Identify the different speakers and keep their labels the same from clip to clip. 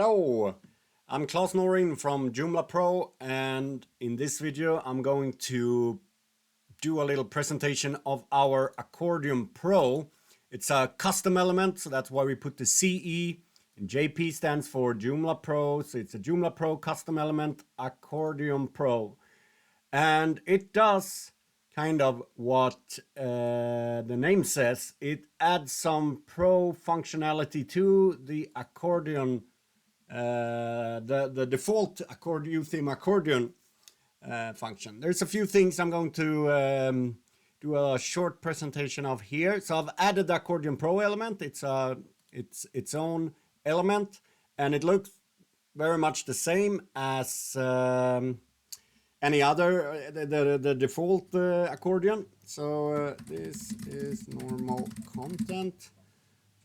Speaker 1: Hello, I'm Claes Norin from YOOtheme Pro, and in this video I'm going to do a little presentation of our Accordion Pro. It's a custom element, so that's why we put the CE, and JP stands for YOOtheme Pro, so it's a YOOtheme Pro custom element Accordion Pro. And it does kind of what the name says. It adds some pro functionality to the accordion, the default YOOtheme accordion function. There's a few things I'm going to do a short presentation of here. So I've added the Accordion Pro element. It's its own element, and it looks very much the same as any other the default accordion. So this is normal content.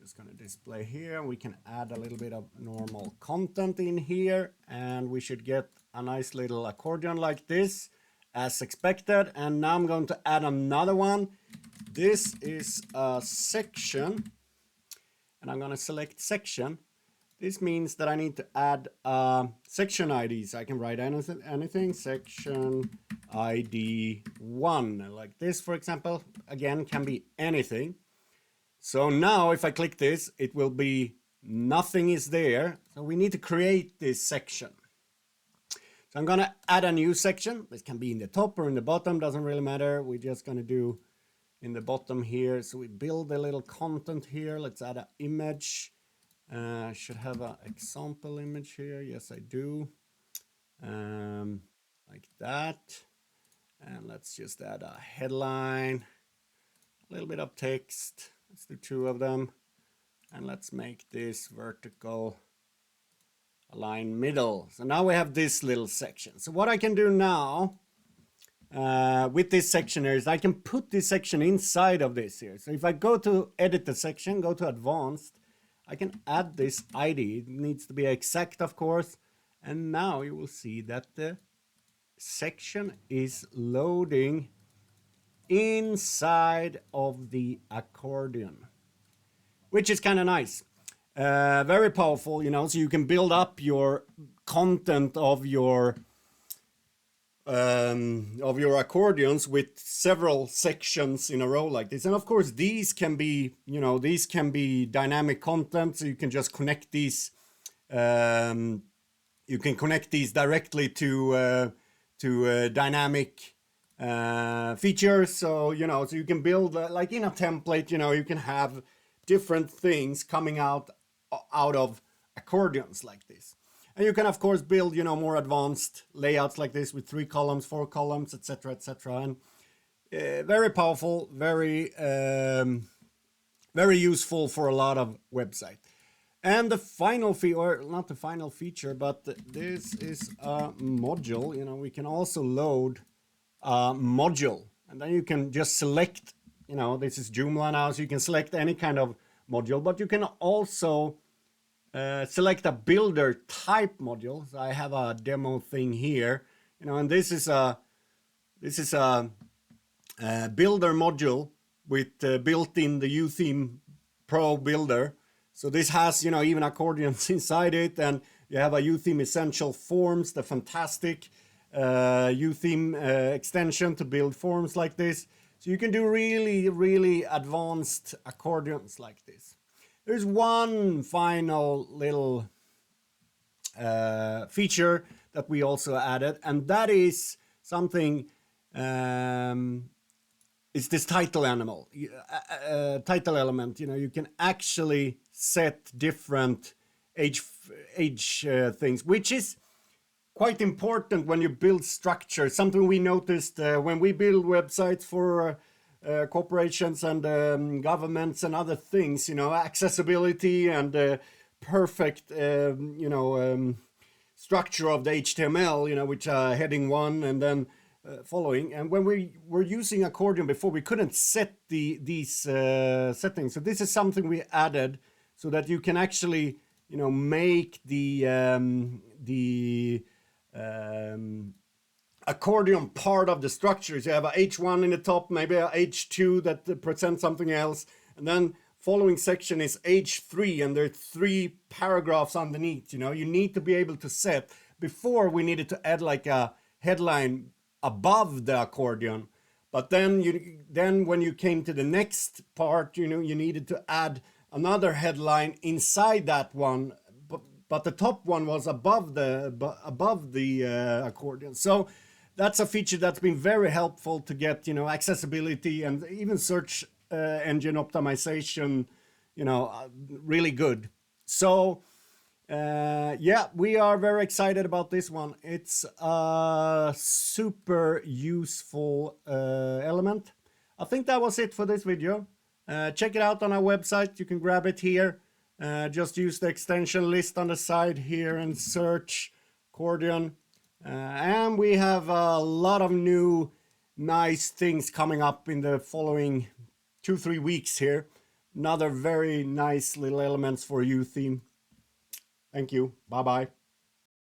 Speaker 1: Just going to display here. We can add a little bit of normal content in here, and we should get a nice little accordion like this as expected. And now I'm going to add another one. This is a section, and I'm going to select section. This means that I need to add section IDs. I can write anything, section ID 1, like this, for example. Again, can be anything. So now if I click this, it will be nothing is there. So we need to create this section. So I'm going to add a new section. This can be in the top or in the bottom, doesn't really matter. We're just going to do in the bottom here. So we build a little content here. Let's add an image. I should have an example image here. Yes, I do. Like that. And let's just add a headline, a little bit of text. Let's do 2 of them. And let's make this vertical align middle. So now we have this little section. So what I can do now with this section here is I can put this section inside of this here. So if I go to edit the section, go to advanced, I can add this ID. It needs to be exact, of course. And now you will see that the section is loading inside of the accordion, which is kind of nice. Very powerful, you know, so you can build up your content of your accordions with several sections in a row like this. And of course these can be, you know, these can be dynamic content, so you can just connect these you can connect these directly to dynamic features. So, you know, so you can build like in a template, you know, you can have different things coming out of accordions like this. And you can, of course, build, you know, more advanced layouts like this with 3 columns, 4 columns, etc., etc. And very powerful, very useful for a lot of websites. And the final feature, or not the final feature, but this is a module. You know, we can also load a module, and then you can just select, you know, this is Joomla now, so you can select any kind of module, but you can also select a builder type module. So I have a demo thing here, you know, and this is a builder module with built in the YOOtheme Pro builder. So this has, you know, even accordions inside it, and you have a YOOtheme Essential Forms, the fantastic YOOtheme extension to build forms like this. So you can do really, really advanced accordions like this. There's one final little feature that we also added, and that is something, it's this title element. You know, you can actually set different age things, which is quite important when you build structure. Something we noticed when we build websites for corporations and governments and other things, you know, accessibility and perfect, you know, structure of the HTML, you know, which heading 1 and then following. And when we were using Accordion before, we couldn't set these settings. So this is something we added so that you can actually, you know, make the accordion part of the structure. So you have a H1 in the top, maybe a H2 that presents something else, and then following section is H3, and there are 3 paragraphs underneath. You know, you need to be able to set. Before we needed to add like a headline above the accordion, but then when you came to the next part, you know, you needed to add another headline inside that one, but the top one was above the accordion. So that's a feature that's been very helpful to get, you know, accessibility and even search engine optimization, you know, really good. So yeah, we are very excited about this one. It's a super useful element. I think that was it for this video. Check it out on our website. You can grab it here. Just use the extension list on the side here and search Accordion. And we have a lot of new nice things coming up in the following 2-3 weeks here. Another very nice little elements for YOOtheme. Thank you. Bye-bye.